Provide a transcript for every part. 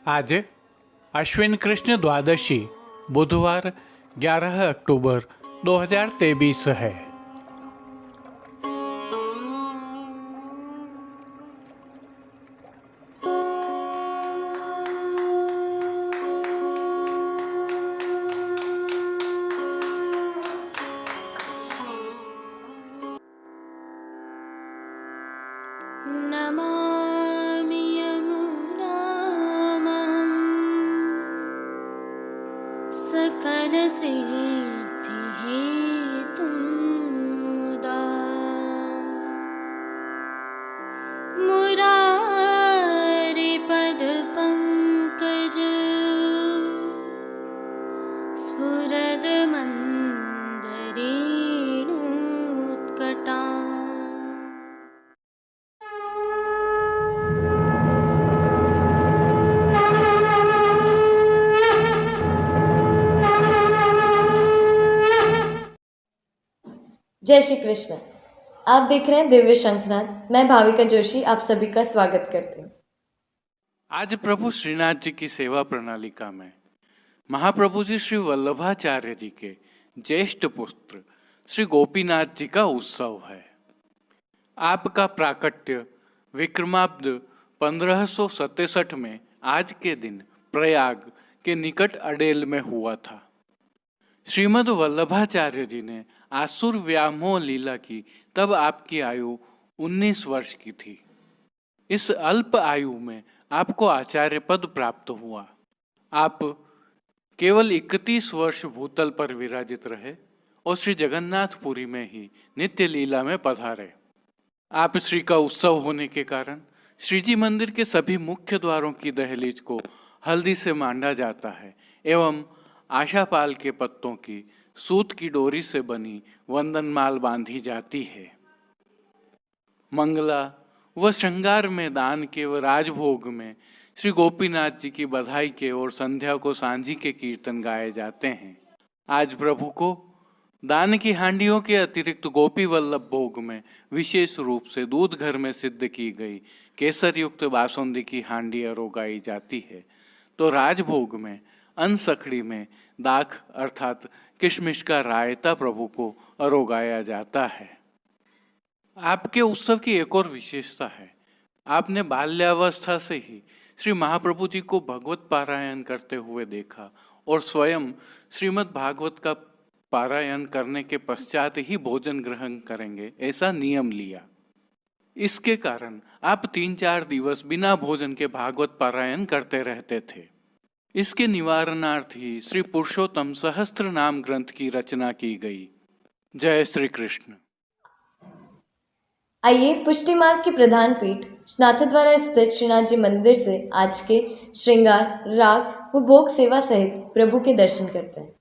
आज अश्विन कृष्ण द्वादशी बुधवार 11 अक्टूबर 2023 है। नमामि यमुनामहं सकलसिद्धिहेतुं मुदा मुरारिपदपङ्कज स्फुरदमन्दरेणुत्कटा। जय श्री कृष्ण। आप देख रहे हैं दिव्य शंखनाद। मैं भाविका जोशी आप सभी का स्वागत करती हूँ। आज प्रभु श्रीनाथ जी की सेवा प्रणालिका में महाप्रभु जी श्री वल्लभाचार्य जी के ज्येष्ठ पुत्र श्री गोपीनाथ जी का उत्सव है। आपका प्राकट्य विक्रमाब्द 1567 में आज के दिन प्रयाग के निकट अडेल में हुआ था। श्रीमद् वल्लभाचार्य जी ने आसुर व्यामोह लीला की तब आपकी आयु 19 वर्ष की थी। इस अल्प आयु में आपको आचार्य पद प्राप्त हुआ। आप केवल 31 वर्ष भूतल पर विराजित रहे और श्री जगन्नाथपुरी में ही नित्य लीला में पधारे। आप श्री का उत्सव होने के कारण श्री जी मंदिर के सभी मुख्य द्वारों की दहलीज को हल्दी से मांडा जाता है एवं आशापाल के पत्तों की सूत की डोरी से बनी वंदनमाल बांधी जाती है। मंगला व श्रृंगार में दान के व राजभोग में श्री गोपीनाथ जी की बधाई के और संध्या को सांझी के कीर्तन गाए जाते हैं। आज प्रभु को दान की हांडियों के अतिरिक्त गोपी वल्लभ भोग में विशेष रूप से दूध घर में सिद्ध की गई केसर युक्त बासुंदी की हांडी अरोगाई जाती है, तो राजभोग में अनसखड़ी में दाख अर्थात किशमिश का रायता प्रभु को अरोगाया जाता है। आपके उत्सव की एक और विशेषता है, आपने बाल्यावस्था से ही श्री महाप्रभु जी को भगवत पारायण करते हुए देखा और स्वयं श्रीमद् भागवत का पारायण करने के पश्चात ही भोजन ग्रहण करेंगे ऐसा नियम लिया। इसके कारण आप 3-4 दिवस बिना भोजन के भागवत पारायण करते रहते थे। इसके निवारणार्थ ही श्री पुरुषोत्तम सहस्त्र नाम ग्रंथ की रचना की गई। जय श्री कृष्ण। आइए पुष्टि मार्ग की प्रधान पीठ नाथद्वारा स्थित श्रीनाथ जी मंदिर से आज के श्रृंगार, राग व भोग सेवा सहित प्रभु के दर्शन करते हैं।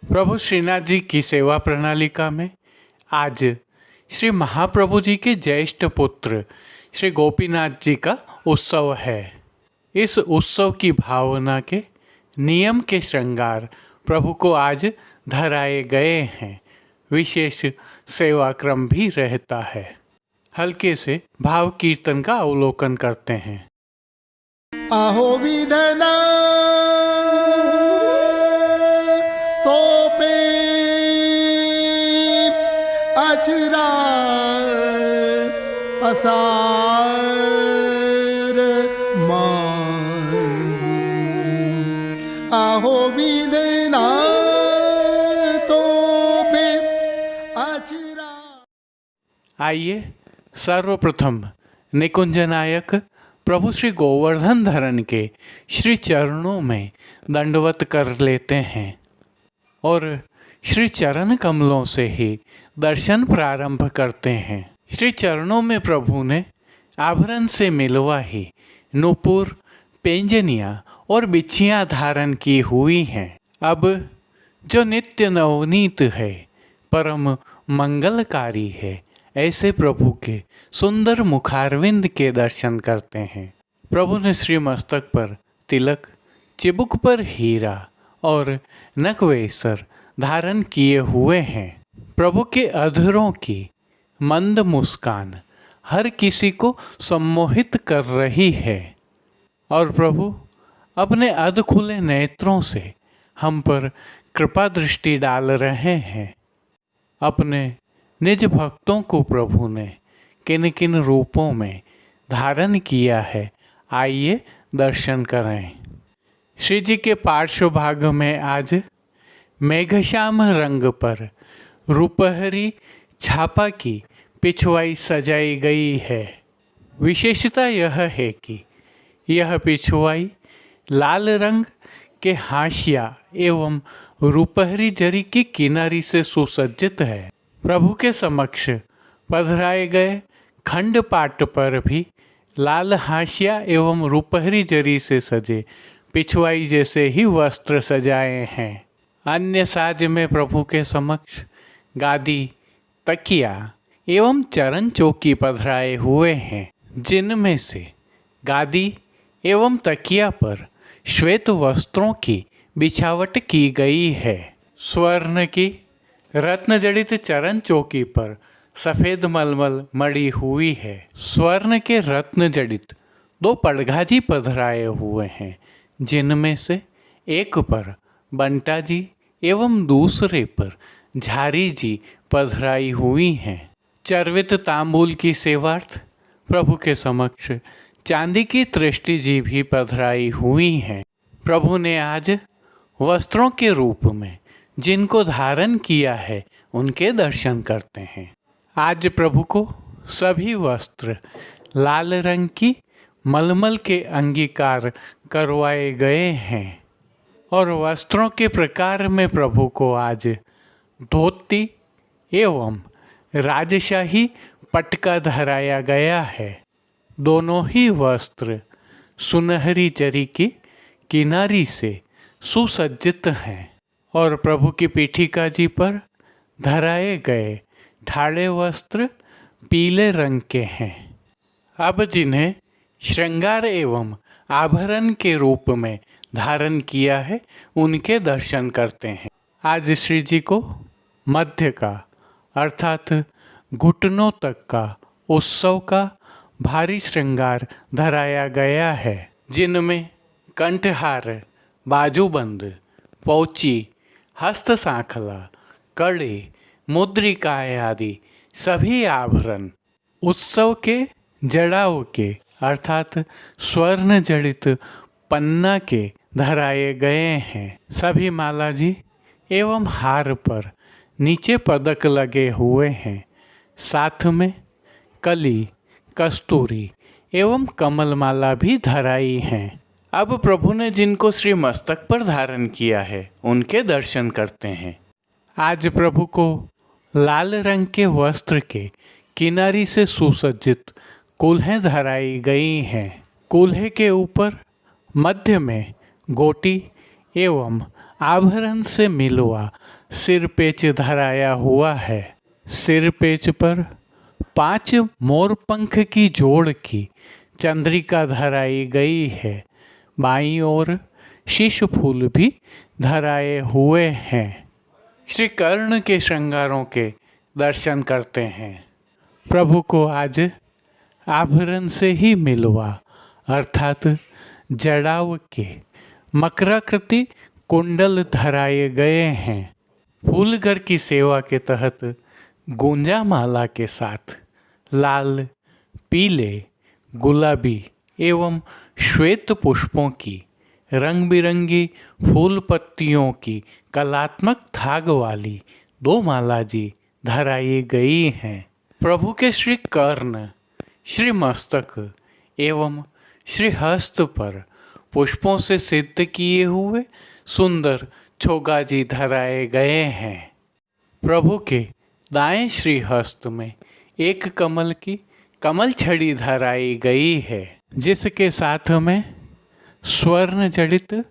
प्रभु श्रीनाथ जी की सेवा प्रणालिका में आज श्री महाप्रभु जी के ज्येष्ठ पुत्र श्री गोपीनाथ जी का उत्सव है। इस उत्सव की भावना के नियम के श्रृंगार प्रभु को आज धराए गए हैं। विशेष सेवा क्रम भी रहता है। हल्के से भाव कीर्तन का अवलोकन करते हैं। अहो विधना तोपे अचरा पसार मानी। अहो विधना तोपे अचरा। आइए सर्वप्रथम निकुंज नायक प्रभु श्री गोवर्धन धरन के श्री चरणों में दंडवत कर लेते हैं और श्री चरण कमलों से ही दर्शन प्रारंभ करते हैं। श्री चरणों में प्रभु ने आभरण से मिलवा ही नूपुर, पेंजनिया और बिछियां धारण की हुई हैं। अब जो नित्य नवनीत है, परम मंगलकारी है, ऐसे प्रभु के सुंदर मुखारविंद के दर्शन करते हैं। प्रभु ने श्री मस्तक पर तिलक, चिबुक पर हीरा और नकवेसर धारण किए हुए हैं। प्रभु के अधरों की मंद मुस्कान हर किसी को सम्मोहित कर रही है और प्रभु अपने अध खुले नेत्रों से हम पर कृपा दृष्टि डाल रहे हैं। अपने निज भक्तों को प्रभु ने किन किन रूपों में धारण किया है, आइए दर्शन करें। श्री जी के पार्श्व भाग में आज मेघश्याम रंग पर रुपहरी छापा की पिछवाई सजाई गई है। विशेषता यह है कि यह पिछवाई लाल रंग के हाशिया एवं रुपहरी जरी की किनारी से सुसज्जित है। प्रभु के समक्ष पधराए गए खंड पाट पर भी लाल हाशिया एवं रुपहरी जरी से सजे पिछवाई जैसे ही वस्त्र सजाए हैं। अन्य साज में प्रभु के समक्ष गादी, तकिया एवं चरण चौकी पधराए हुए हैं, जिनमें से गादी एवं तकिया पर श्वेत वस्त्रों की बिछावट की गई है। स्वर्ण की रत्न जड़ित चरण चौकी पर सफ़ेद मलमल मड़ी हुई है। स्वर्ण के रत्न जड़ित 2 पड़घाजी पधराए हुए हैं, जिनमें से एक पर बंटा जी एवं दूसरे पर झारी जी पधराई हुई हैं। चर्वित तांबूल की सेवार्थ प्रभु के समक्ष चांदी की तृष्टि जी भी पधराई हुई हैं। प्रभु ने आज वस्त्रों के रूप में जिनको धारण किया है, उनके दर्शन करते हैं। आज प्रभु को सभी वस्त्र लाल रंग की मलमल के अंगीकार करवाए गए हैं और वस्त्रों के प्रकार में प्रभु को आज धोती एवं राजशाही पटका धराया गया है। दोनों ही वस्त्र सुनहरी जरी की किनारी से सुसज्जित हैं और प्रभु की पीठिका जी पर धराए गए ठाड़े वस्त्र पीले रंग के हैं। अब जिन्हें श्रृंगार एवं आभरण के रूप में धारण किया है, उनके दर्शन करते हैं। आज श्री जी को मध्य का अर्थात घुटनों तक का उत्सव का भारी श्रृंगार धराया गया है, जिनमें कंठहार, बाजूबंद, पौची, हस्त सांखला, कड़े, मुद्रिकाएं आदि सभी आभरण उत्सव के जड़ाओं के अर्थात स्वर्ण जड़ित पन्ना के धराए गए हैं। सभी माला जी एवं हार पर नीचे पदक लगे हुए हैं। साथ में कली, कस्तूरी एवं कमल माला भी धराई हैं। अब प्रभु ने जिनको श्री मस्तक पर धारण किया है, उनके दर्शन करते हैं। आज प्रभु को लाल रंग के वस्त्र के किनारी से सुसज्जित कूल्हें धराई गई हैं। कूल्हे के ऊपर मध्य में गोटी एवं आभरण से मिलवा सिरपेच धराया हुआ है। सिरपेच पर 5 मोरपंख की जोड़ की चंद्रिका धराई गई है। बाईं ओर शीश फूल भी धराए हुए हैं। श्री कर्ण के श्रृंगारों के दर्शन करते हैं। प्रभु को आज आभरण से ही मिलवा अर्थात जड़ाव के मकराकृति कुंडल धराए गए हैं। फूलघर की सेवा के तहत गुंजा माला के साथ लाल, पीले, गुलाबी एवं श्वेत पुष्पों की रंग बिरंगी फूल पत्तियों की कलात्मक थाग वाली 2 माला जी धराई गई हैं। प्रभु के श्री कर्ण, श्री मस्तक एवं श्री हस्त पर पुष्पों से सिद्ध किए हुए सुंदर छोगाजी धराए गए हैं। प्रभु के दाएं श्री हस्त में एक कमल की कमल छड़ी धराई गई है, जिसके साथ में स्वर्ण जड़ित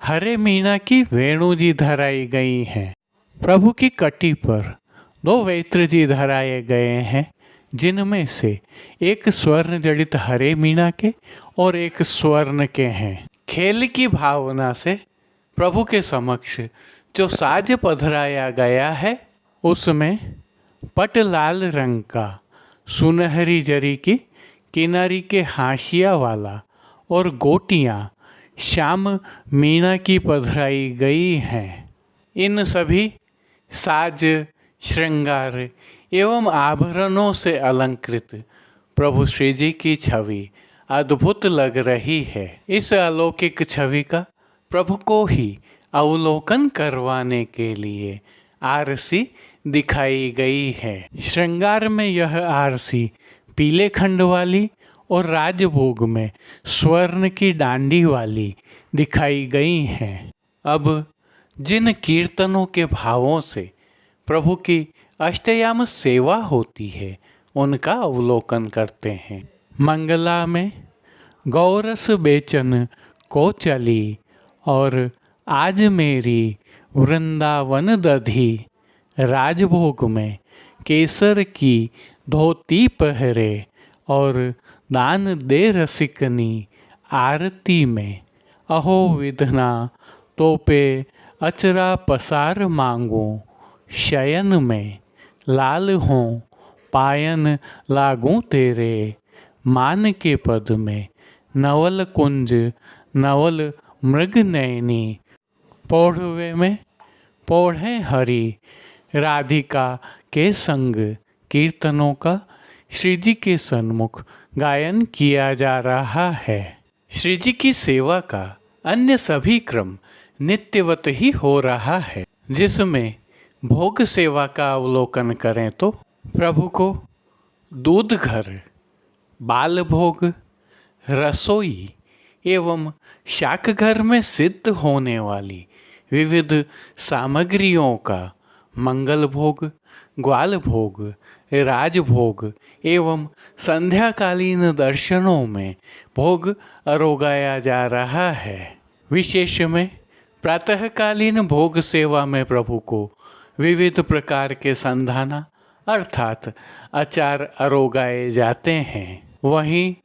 हरे मीना की वेणु जी धराई गई हैं। प्रभु की कटी पर 2 वेत्र जी धराए गए हैं, जिनमें से एक स्वर्ण जड़ित हरे मीना के और एक स्वर्ण के हैं। खेल की भावना से प्रभु के समक्ष जो साज पधराया गया है, उसमें पट लाल रंग का सुनहरी जरी की किनारी के हाशिया वाला और गोटियां श्याम मीना की पधराई गई हैं। इन सभी साज, श्रृंगार एवं आभरणों से अलंकृत प्रभु श्री जी की छवि अद्भुत लग रही है। इस अलौकिक छवि का प्रभु को ही अवलोकन करवाने के लिए आरसी दिखाई गई है। श्रृंगार में यह आरसी पीले खंड वाली और राजभोग में स्वर्ण की डांडी वाली दिखाई गई हैं। अब जिन कीर्तनों के भावों से प्रभु की अष्टयाम सेवा होती है, उनका अवलोकन करते हैं। मंगला में गौरस बेचन को चली और आज मेरी वृंदावन दधी, राजभोग में केसर की धोती पहरे और दान दे रसिकनी आरती में, अहो विधना तोपे अचरा पसार मांगो, शयन में लाल हों पायन लागूं तेरे, मान के पद में नवल कुंज नवल मृग नयनी, पौढ़वे में पौढ़े हरि राधिका के संग कीर्तनों का श्री जी के सन्मुख गायन किया जा रहा है। श्री जी की सेवा का अन्य सभी क्रम नित्यवत ही हो रहा है, जिसमें भोग सेवा का अवलोकन करें तो प्रभु को दूध घर, बाल भोग, रसोई एवं शाक घर में सिद्ध होने वाली विविध सामग्रियों का मंगल भोग, ग्वाल भोग, राजभोग एवं संध्याकालीन दर्शनों में भोग अरोगाया जा रहा है। विशेष में प्रातःकालीन भोग सेवा में प्रभु को विविध प्रकार के संधाना अर्थात अचार अरोगाए जाते हैं। वहीं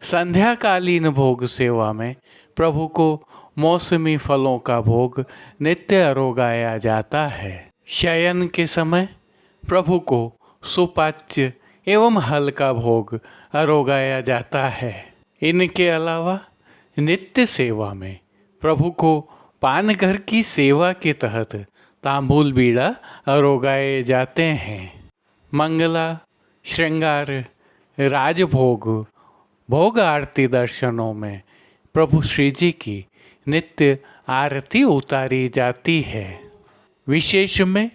संध्याकालीन भोग सेवा में प्रभु को मौसमी फलों का भोग नित्य अरोगाया जाता है। शयन के समय प्रभु को सुपाच्य एवं हल्का भोग अरोगाया जाता है। इनके अलावा नित्य सेवा में प्रभु को पानघर की सेवा के तहत तांबूल बीड़ा अरोगाए जाते हैं। मंगला, श्रृंगार, राजभोग, भोग आरती दर्शनों में प्रभु श्री जी की नित्य आरती उतारी जाती है। विशेष में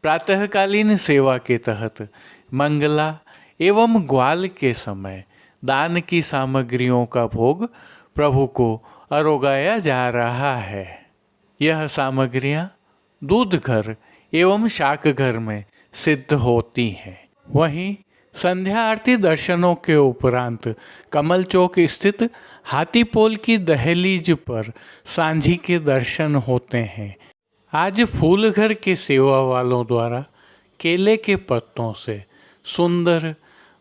प्रातःकालीन सेवा के तहत मंगला एवं ग्वाल के समय दान की सामग्रियों का भोग प्रभु को अरोगाया जा रहा है। यह सामग्रियां दूध घर एवं शाक घर में सिद्ध होती हैं। वहीं संध्या आरती दर्शनों के उपरांत कमल चौक स्थित हाथीपोल की दहलीज पर सांझी के दर्शन होते हैं। आज फूलघर के सेवा वालों द्वारा केले के पत्तों से सुंदर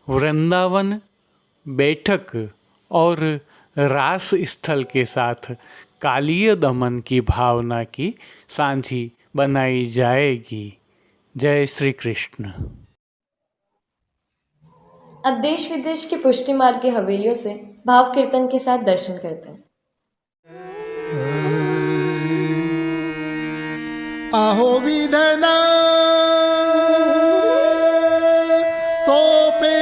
वृंदावन बैठक और रास स्थल के साथ कालीय दमन की भावना की सांझी बनाई जाएगी। जय श्री कृष्ण। अब देश विदेश के पुष्टि मार्ग की हवेलियों से भाव कीर्तन के साथ दर्शन करते हैं। अहो विधना तोपे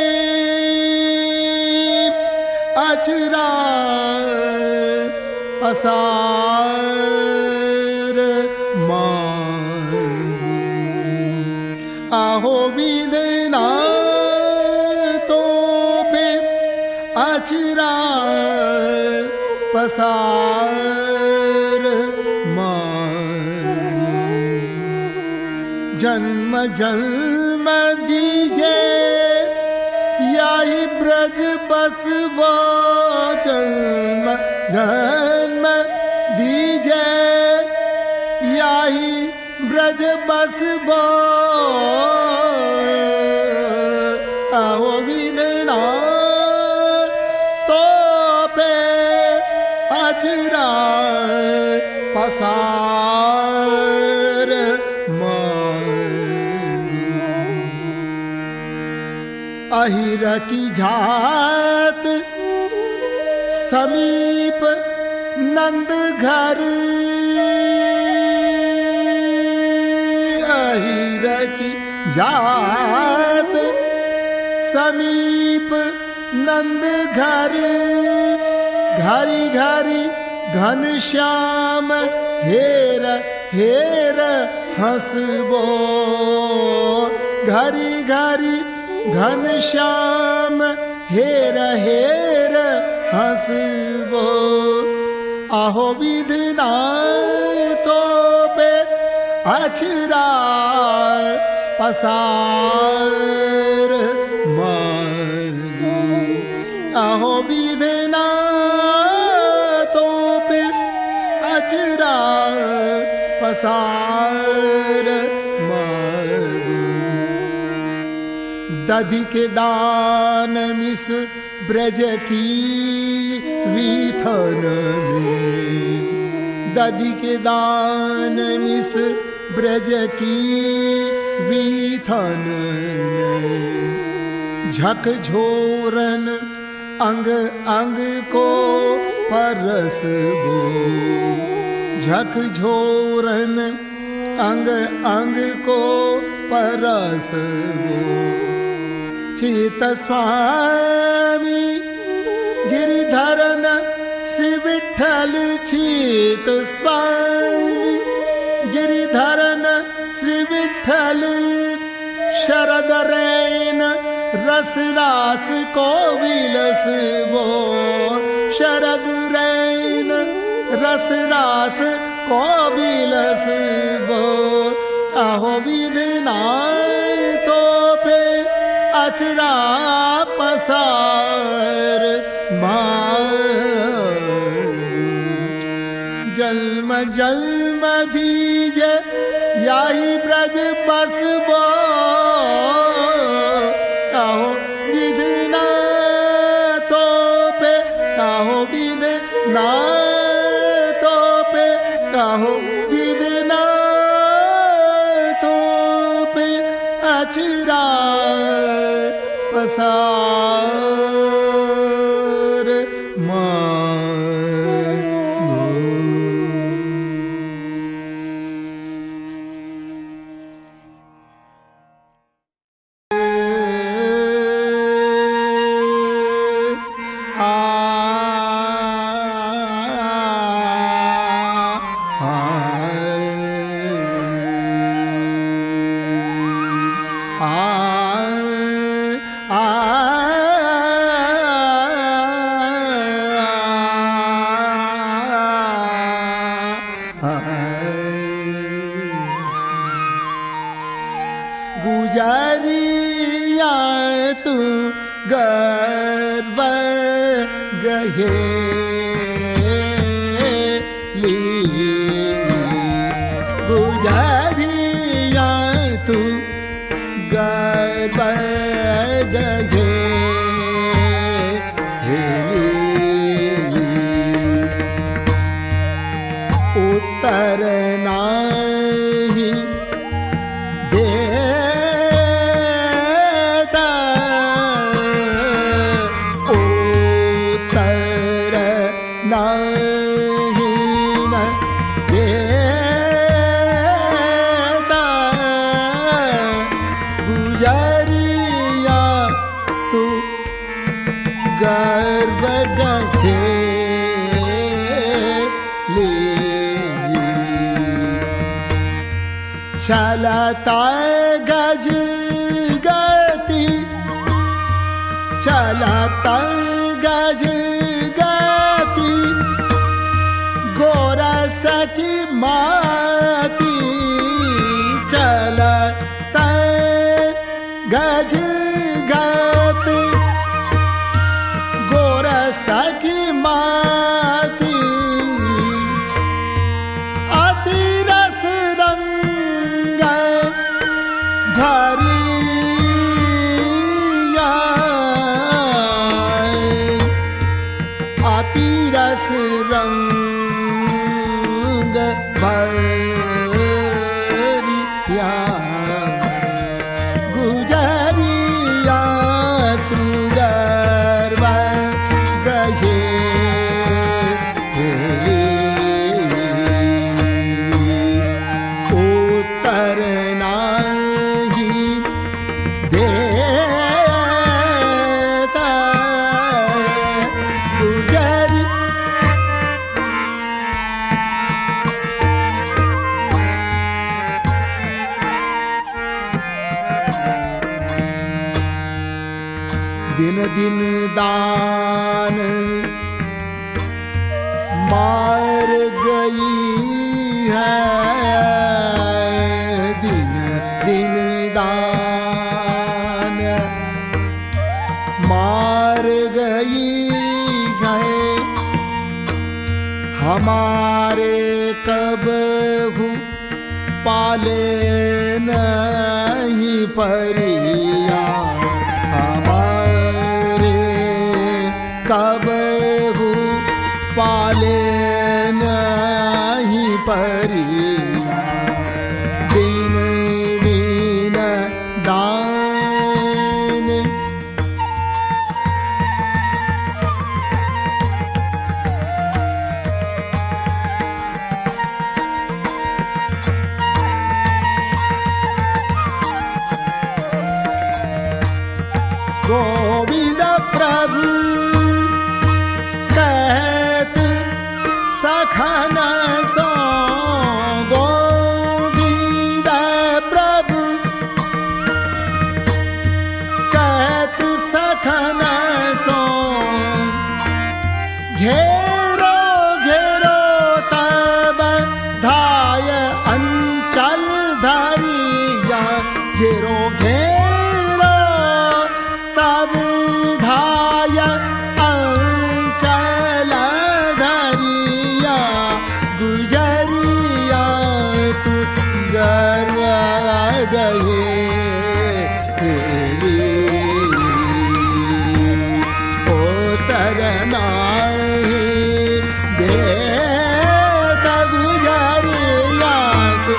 अचरा पसार मांगू, अहो विधना तोपे अचरा पसार मांगू, जन्म जन्म दीजे याही ब्रज बसवा, जन्म जन्म ब्रज बसबो आहो विधना तो पे अचरा पसार मांगू अहिर की झात समीप नंद घर अहिर की जात समीप नंद घर घरी घरी घनश्याम हेर हेर हंसबो घरी घरी घनश्याम हेर हेर हंसबो आहो विधना तो पे अचरा पसार मांगू आहो विधना तो पे अचरा पसार मांगू दधि के दान मिस ब्रज की वीथन में दधि के दान मिस ब्रज की वीथन में झकझोरन अंग अंग को परसबो झकझोरन अंग अंग को परसबो चित स्वामी गिरिधरन श्री विठ्ठल चित स्वामी गिरिधरन श्री विठ्ठल शरद रैन रस रास को विलसबो शरद रैन रस रास को विलसबो आहो विधना तो पे अचरा पसार मांगू जन्म जन्म दीजे याही ब्रज बसबो आहो विधना तो पे आहो विधना तो पे आहो विधना तो पे अचरा पसार मांगू गुजरिया तू गर्व गहे गुजरिया तू गर्व गहे उत्तर नाही देता उत्तर नाही न देता गुजरिया तू गर्व गहे चलता गज गति चलता गज गति गोरस की माती चलता गज गति गोरस की माती अति रस रंग दिन दान मार गई है, दिन दिन दान मार गई है। हमारे कब पाले नहीं परिया, हमारे कब पाले नहीं परिया, दिन दिन दान गोविंद प्रभु कहत सखन सो, गोविंद प्रभु कहत सखन सो, घेरो घेरो तब धाय अंचल धरिया, घेरो घेरो तब धाय अंचल धरिया, गुजरिया तू गर गए ओ तरनाए दे तब गुजरिया तू।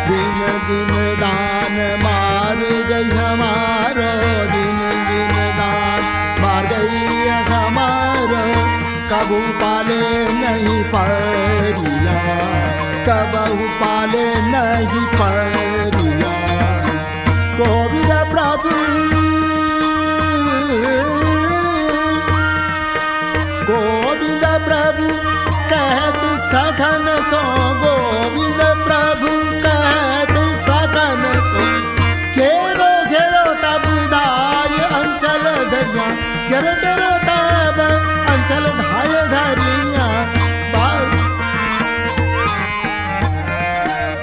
दिन दिन दान मार गई हमारो, दिन दिन दान मार गई हमारो, कबू पाले नहीं परिया, कबू पाले नहीं परिया। गोविंद प्रभु गोविंद प्रभु कहत सघन सो, गोविंद प्रभु कहत सघन सो, घेरो घेरो तब धाय अंचल धरिया, घेरो घेरो तब अंचल धाय धरिया।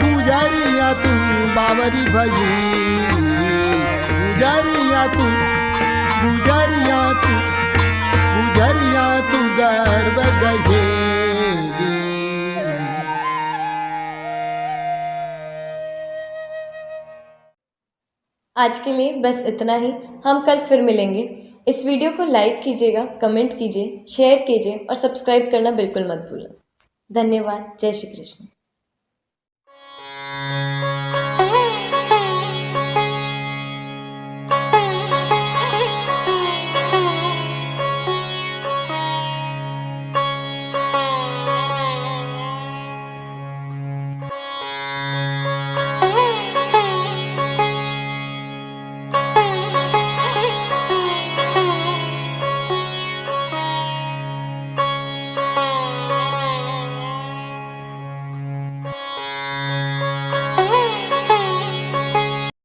पुजारिया तू बावरी भई, पुजारिया तू पुजारिया तू पुजारिया तू गर्व गए। आज के लिए बस इतना ही। हम कल फिर मिलेंगे। इस वीडियो को लाइक कीजिएगा, कमेंट कीजिए, शेयर कीजिए और सब्सक्राइब करना बिल्कुल मत भूलें। धन्यवाद। जय श्री कृष्ण।